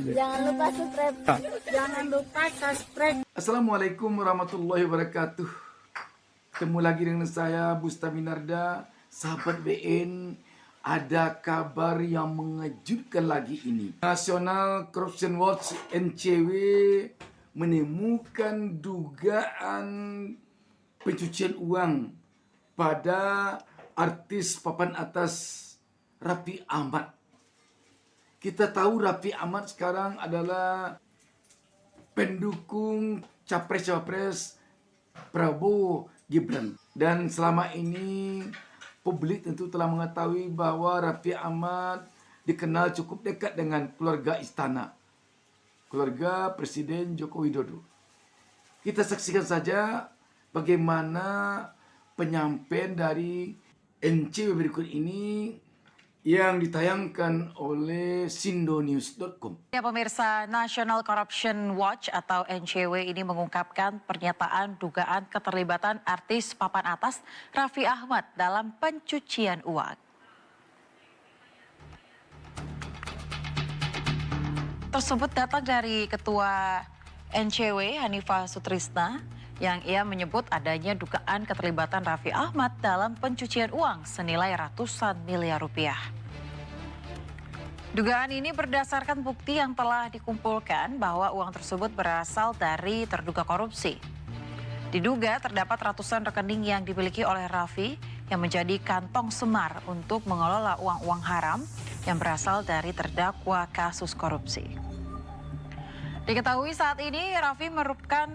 Jangan lupa subscribe. Jangan lupa subscribe. Assalamualaikum warahmatullahi wabarakatuh. Ketemu lagi dengan saya Bustami Narda, sahabat BN. Ada kabar yang mengejutkan lagi ini. National Corruption Watch NCW menemukan dugaan pencucian uang pada artis papan atas Raffi Ahmad. Kita tahu Raffi Ahmad sekarang adalah pendukung capres-cawapres Prabowo Gibran. Dan selama ini publik tentu telah mengetahui bahwa Raffi Ahmad dikenal cukup dekat dengan keluarga istana, keluarga Presiden Joko Widodo. Kita saksikan saja bagaimana penyampaian dari NCW berikut ini yang ditayangkan oleh sindonews.com. Ya pemirsa, National Corruption Watch atau NCW ini mengungkapkan pernyataan dugaan keterlibatan artis papan atas Raffi Ahmad dalam pencucian uang. Tersebut datang dari Ketua NCW Hanifah Sutrisna yang ia menyebut adanya dugaan keterlibatan Raffi Ahmad dalam pencucian uang senilai ratusan miliar rupiah. Dugaan ini berdasarkan bukti yang telah dikumpulkan bahwa uang tersebut berasal dari terduga korupsi. Diduga terdapat ratusan rekening yang dimiliki oleh Raffi yang menjadi kantong semar untuk mengelola uang-uang haram yang berasal dari terdakwa kasus korupsi. Diketahui saat ini Raffi merupakan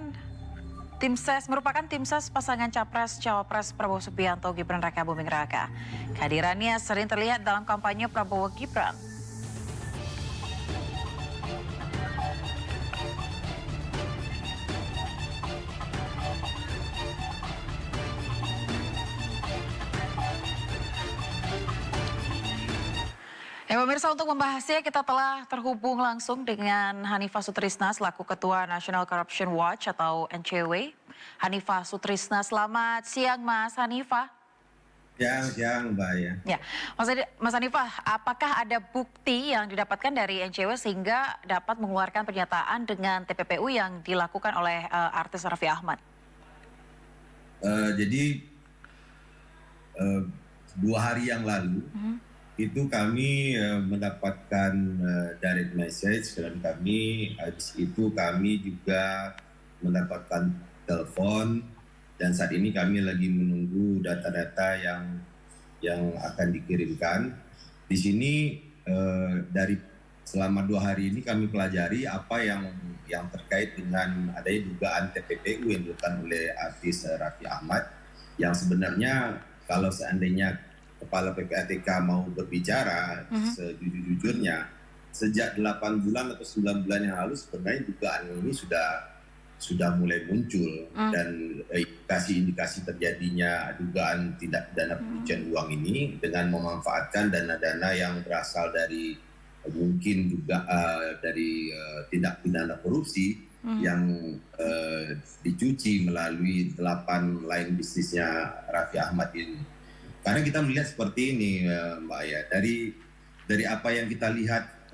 tim ses pasangan capres-cawapres Prabowo Subianto Gibran Raka Buming Raka. Kehadirannya sering terlihat dalam kampanye Prabowo Gibran. Ya pemirsa, untuk membahasnya kita telah terhubung langsung dengan Hanifah Sutrisna selaku Ketua National Corruption Watch atau NCW. Hanifah Sutrisna, selamat siang Mas Hanifah. Siang Mbak ya. Ya, Mas Hanifah, apakah ada bukti yang didapatkan dari NCW sehingga dapat mengeluarkan pernyataan dengan TPPU yang dilakukan oleh artis Raffi Ahmad? Jadi 2 hari yang lalu itu kami mendapatkan direct message dan habis itu kami juga mendapatkan telepon dan saat ini kami lagi menunggu data-data yang akan dikirimkan. Di sini dari selama 2 hari ini kami pelajari apa yang terkait dengan adanya dugaan TPPU yang dilakukan oleh artis Raffi Ahmad yang sebenarnya kalau seandainya Kepala PPATK mau berbicara sejujur-jujurnya, sejak 8 bulan atau 9 bulan yang lalu sebenarnya dugaan ini sudah mulai muncul dan indikasi terjadinya dugaan tindak pidana pencucian uang ini dengan memanfaatkan dana-dana yang berasal dari mungkin juga dari tindak pidana korupsi yang dicuci melalui 8 lain bisnisnya Raffi Ahmad ini. Karena kita melihat seperti ini Mbak ya, dari apa yang kita lihat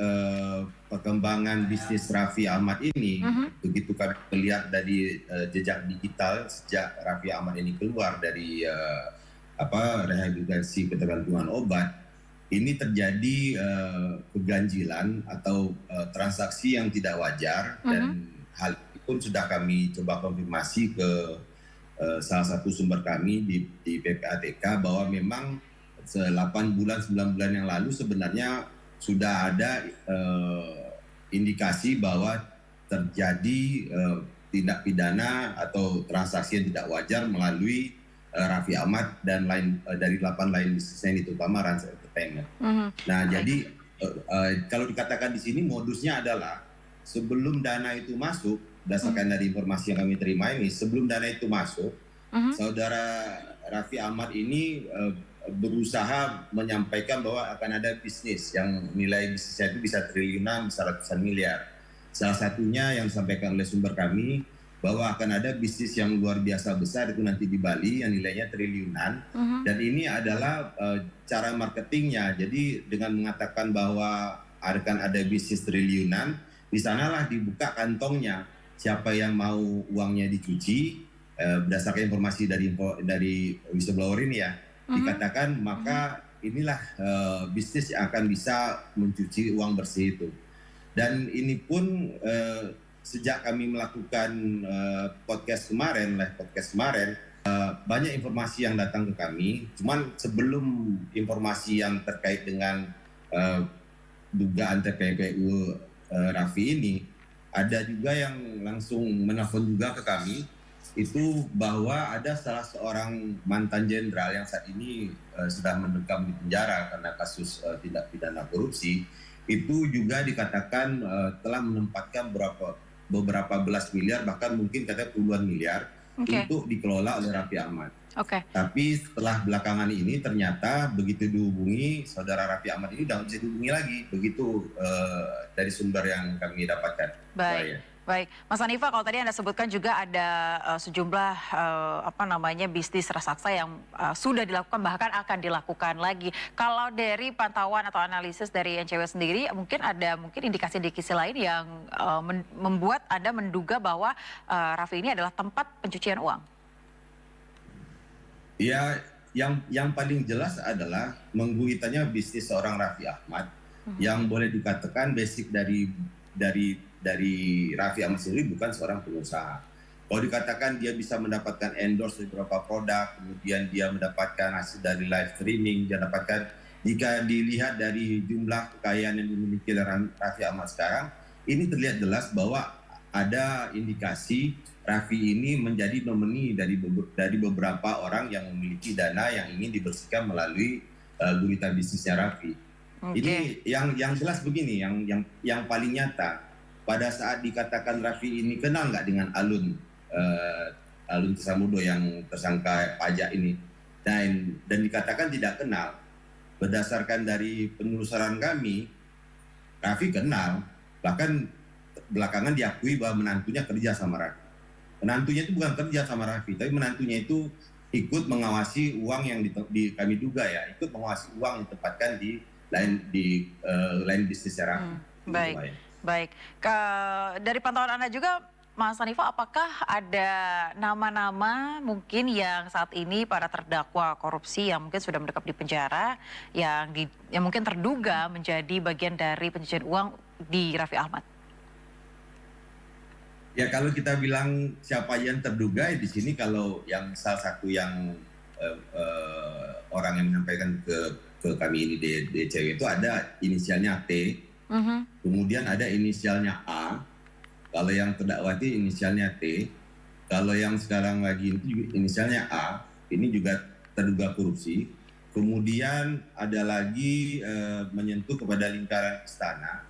perkembangan bisnis Raffi Ahmad ini, begitu kami melihat dari jejak digital sejak Raffi Ahmad ini keluar dari rehabilitasi ketergantungan obat, ini terjadi keganjilan atau transaksi yang tidak wajar dan hal itu pun sudah kami coba konfirmasi ke salah satu sumber kami di PPATK bahwa memang 8 bulan 9 bulan yang lalu sebenarnya sudah ada indikasi bahwa terjadi tindak pidana atau transaksi yang tidak wajar melalui Raffi Ahmad dan dari 8 lain bisnisnya ini terutama Rans Entertainment. Nah jadi kalau dikatakan di sini modusnya adalah sebelum dana itu masuk, berdasarkan dari informasi yang kami terima ini, sebelum dana itu masuk, saudara Raffi Ahmad ini berusaha menyampaikan bahwa akan ada bisnis yang nilai bisnisnya itu bisa triliunan, bisa ratusan miliar. Salah satunya yang disampaikan oleh sumber kami bahwa akan ada bisnis yang luar biasa besar itu nanti di Bali yang nilainya triliunan. Dan ini adalah cara marketingnya. Jadi dengan mengatakan bahwa akan ada bisnis triliunan, di sanalah dibuka kantongnya siapa yang mau uangnya dicuci berdasarkan informasi dari whistleblower ini ya, dikatakan maka inilah bisnis yang akan bisa mencuci uang bersih itu. Dan ini pun sejak kami melakukan podcast kemarin, banyak informasi yang datang ke kami. Cuman sebelum informasi yang terkait dengan dugaan TPPU Raffi ini, ada juga yang langsung menelpon juga ke kami, itu bahwa ada salah seorang mantan jenderal yang saat ini sedang mendekam di penjara karena kasus tindak pidana korupsi, itu juga dikatakan telah menempatkan beberapa belas miliar, bahkan mungkin katanya puluhan miliar untuk dikelola oleh Raffi Ahmad. Tapi setelah belakangan ini ternyata begitu dihubungi, saudara Raffi Ahmad ini udah bisa dihubungi lagi, begitu dari sumber yang kami dapatkan. Baik, Mas Hanifa, kalau tadi Anda sebutkan juga ada sejumlah bisnis raksasa yang sudah dilakukan bahkan akan dilakukan lagi. Kalau dari pantauan atau analisis dari NCW sendiri, mungkin ada indikasi-indikasi lain yang membuat Anda menduga bahwa Raffi ini adalah tempat pencucian uang. Ya, yang paling jelas adalah mengguitannya bisnis seorang Raffi Ahmad yang boleh dikatakan basic dari Raffi Ahmad sendiri bukan seorang pengusaha. Kalau dikatakan dia bisa mendapatkan endorse dari beberapa produk, kemudian dia mendapatkan hasil dari live streaming, dia dapatkan, jika dilihat dari jumlah kekayaan yang dimiliki Raffi Ahmad sekarang, ini terlihat jelas bahwa ada indikasi Raffi ini menjadi nomini dari beberapa orang yang memiliki dana yang ingin dibersihkan melalui gurita bisnisnya Raffi. Ini yang jelas begini, yang paling nyata. Pada saat dikatakan Raffi ini kenal nggak dengan Alun Trisamudjo yang tersangka pajak ini, dan dikatakan tidak kenal. Berdasarkan dari penelusuran kami, Raffi kenal, bahkan belakangan diakui bahwa menantunya kerja sama Raffi. Menantunya itu bukan kerja sama Raffi, tapi menantunya itu ikut mengawasi uang yang kami duga ya, ikut mengawasi uang yang ditempatkan di lain bisnisnya Raffi. Baik. Dari pantauan Anda juga, Mas Hanifa, apakah ada nama-nama mungkin yang saat ini para terdakwa korupsi yang mungkin sudah mendekam di penjara, yang mungkin terduga menjadi bagian dari pencucian uang di Raffi Ahmad? Ya, kalau kita bilang siapa yang terduga di sini, kalau yang salah satu yang orang yang menyampaikan ke kami ini di DCW itu ada inisialnya T. Kemudian ada inisialnya A, kalau yang terdakwa itu inisialnya T, kalau yang sekarang lagi itu juga inisialnya A, ini juga terduga korupsi. Kemudian ada lagi menyentuh kepada lingkaran istana,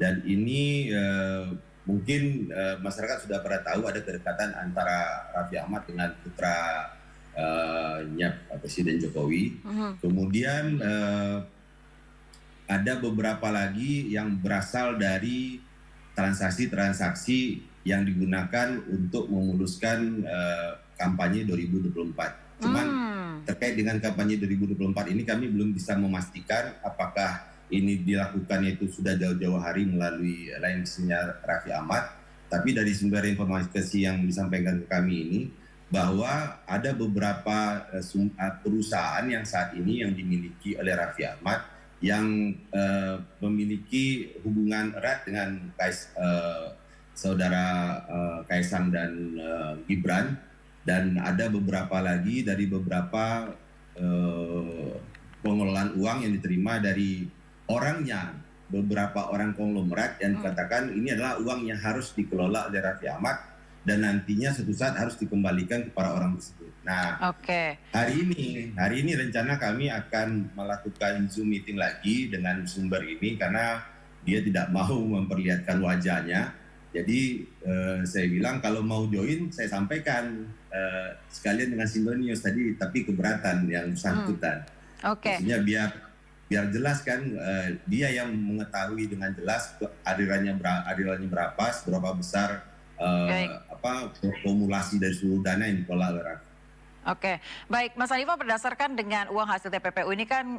dan ini mungkin masyarakat sudah pernah tahu ada kedekatan antara Raffi Ahmad dengan putra Presiden Jokowi. Kemudian ada beberapa lagi yang berasal dari transaksi-transaksi yang digunakan untuk memuluskan kampanye 2024. Cuman terkait dengan kampanye 2024 ini kami belum bisa memastikan apakah ini dilakukannya itu sudah jauh-jauh hari melalui lain bisnisnya Raffi Ahmad. Tapi dari sumber informasi yang disampaikan ke kami ini, bahwa ada beberapa perusahaan yang saat ini yang dimiliki oleh Raffi Ahmad yang memiliki hubungan erat dengan saudara Kaisang dan Gibran, dan ada beberapa lagi dari beberapa pengelolaan uang yang diterima dari orangnya, beberapa orang konglomerat yang dikatakan ini adalah uang yang harus dikelola oleh Raffi Ahmad dan nantinya suatu saat harus dikembalikan kepada orang tersebut. Nah, hari ini rencana kami akan melakukan Zoom meeting lagi dengan sumber ini karena dia tidak mau memperlihatkan wajahnya. Jadi saya bilang kalau mau join saya sampaikan sekalian dengan Sindonius tadi, tapi keberatan yang bersangkutan. Maksudnya biar jelas kan, dia yang mengetahui dengan jelas alirannya berapa, seberapa besar formulasi dari seluruh dana yang dikelola oleh Raffi. Oke, baik Mas Hanifah, berdasarkan dengan uang hasil TPPU ini kan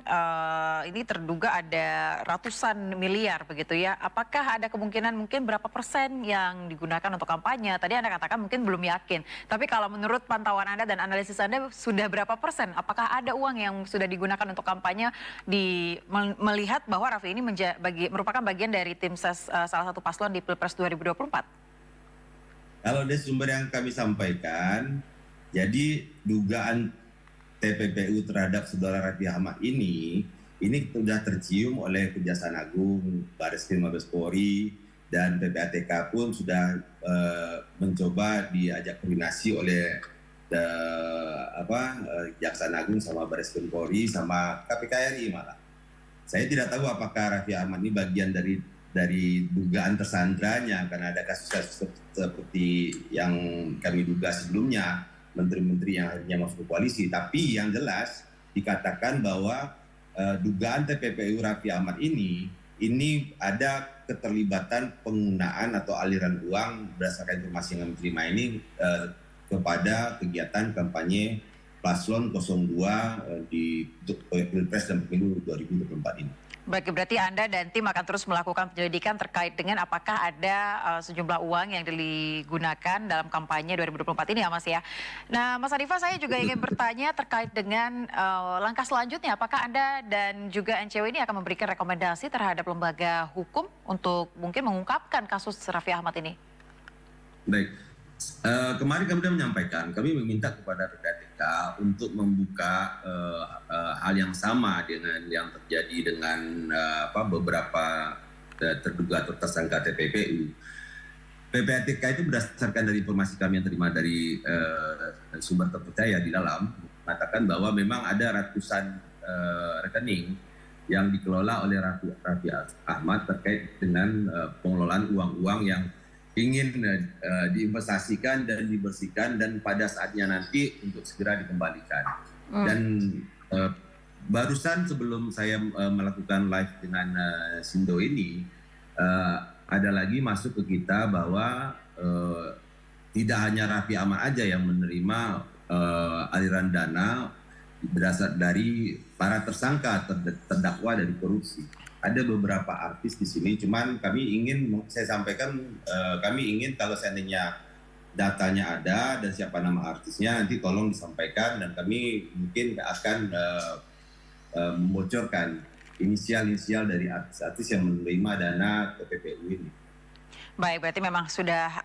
ini terduga ada ratusan miliar begitu ya. Apakah ada kemungkinan mungkin berapa persen yang digunakan untuk kampanye? Tadi Anda katakan mungkin belum yakin. Tapi kalau menurut pantauan Anda dan analisis Anda sudah berapa persen? Apakah ada uang yang sudah digunakan untuk kampanye melihat bahwa Raffi ini merupakan bagian dari tim ses salah satu paslon di Pilpres 2024? Kalau dari sumber yang kami sampaikan, jadi dugaan TPPU terhadap saudara Raffi Ahmad ini sudah tercium oleh Kejaksaan Agung, Barreskrim Mabes Polri, dan PPATK pun sudah mencoba diajak koordinasi oleh Kejaksaan Agung sama Barreskrim Polri sama KPK RI malah. Saya tidak tahu apakah Raffi Ahmad ini bagian dari dugaan tersandranya, karena ada kasus-kasus seperti yang kami duga sebelumnya, menteri-menteri yang akhirnya masuk ke koalisi. Tapi yang jelas dikatakan bahwa dugaan TPPU Raffi Ahmad ini ada keterlibatan penggunaan atau aliran uang berdasarkan informasi yang kami terima ini kepada kegiatan kampanye paslon 02 di Pilpres dan Pemilu 2024 ini. Baik, berarti Anda dan tim akan terus melakukan penyelidikan terkait dengan apakah ada sejumlah uang yang digunakan dalam kampanye 2024 ini ya Mas ya. Nah Mas Hanifah, saya juga ingin bertanya terkait dengan langkah selanjutnya. Apakah Anda dan juga NCW ini akan memberikan rekomendasi terhadap lembaga hukum untuk mungkin mengungkapkan kasus Raffi Ahmad ini? Baik. Kemarin kami sudah menyampaikan, kami meminta kepada PPATK untuk membuka hal yang sama dengan yang terjadi dengan beberapa terduga atau tersangka TPPU. PPATK itu berdasarkan dari informasi kami yang terima dari sumber terpercaya di dalam, mengatakan bahwa memang ada ratusan rekening yang dikelola oleh Raffi Ahmad terkait dengan pengelolaan uang-uang yang ingin diinvestasikan dan dibersihkan dan pada saatnya nanti untuk segera dikembalikan. Dan barusan sebelum saya melakukan live dengan Sindo ini, ada lagi masuk ke kita bahwa tidak hanya Raffi Ahmad aja yang menerima aliran dana berasal dari para tersangka terdakwa dari korupsi. Ada beberapa artis di sini, cuman saya sampaikan kami ingin kalau seandainya datanya ada dan siapa nama artisnya nanti tolong disampaikan, dan kami mungkin akan membocorkan inisial-inisial dari artis-artis yang menerima dana TPPU ini. Baik, berarti memang sudah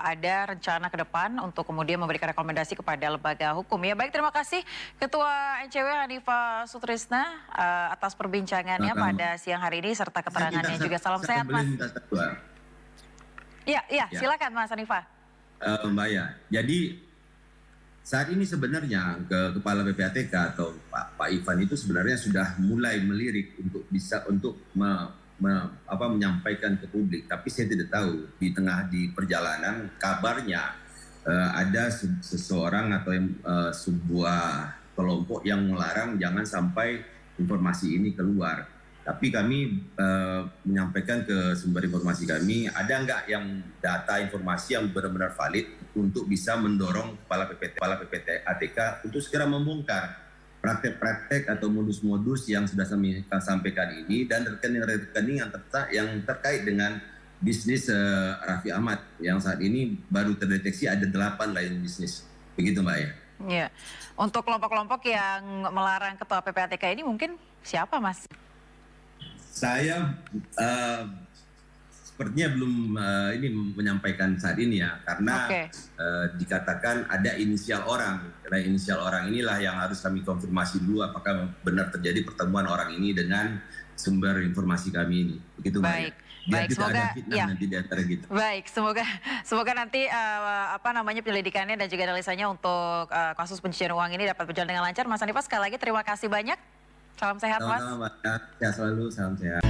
ada rencana ke depan untuk kemudian memberikan rekomendasi kepada lembaga hukum. Ya, baik, terima kasih Ketua NCW Hanifah Sutrisna atas perbincangannya pada siang hari ini serta keterangannya juga. Salam sehat, Mas. Ya, silakan Mas Hanifah. Mbak ya, jadi saat ini sebenarnya Kepala PPATK atau Pak Ivan itu sebenarnya sudah mulai melirik untuk bisa menyampaikan ke publik, tapi saya tidak tahu di perjalanan kabarnya ada seseorang atau sebuah kelompok yang melarang jangan sampai informasi ini keluar. Tapi kami menyampaikan ke sumber informasi kami, ada nggak yang data informasi yang benar-benar valid untuk bisa mendorong kepala PPATK untuk segera membongkar praktek-praktek atau modus-modus yang sudah kami sampaikan ini, dan rekening-rekening yang terkait dengan bisnis Raffi Ahmad yang saat ini baru terdeteksi ada 8 lain bisnis. Begitu Mbak ya. Ya. Untuk kelompok-kelompok yang melarang Ketua PPATK ini mungkin siapa Mas? Saya sepertinya belum ini menyampaikan saat ini ya, karena dikatakan ada inisial orang. Karena inisial orang inilah yang harus kami konfirmasi dulu apakah benar terjadi pertemuan orang ini dengan sumber informasi kami ini. Begitu Mbak. Baik. Biar Baik, tidak semoga ada fitnah nanti di antara kita. Baik, semoga nanti penyelidikannya dan juga analisanya untuk kasus pencucian uang ini dapat berjalan dengan lancar. Mas Hanifah, sekali lagi terima kasih banyak. Salam sehat, Mas. Sama-sama Mbak. Sehat selalu, salam sehat.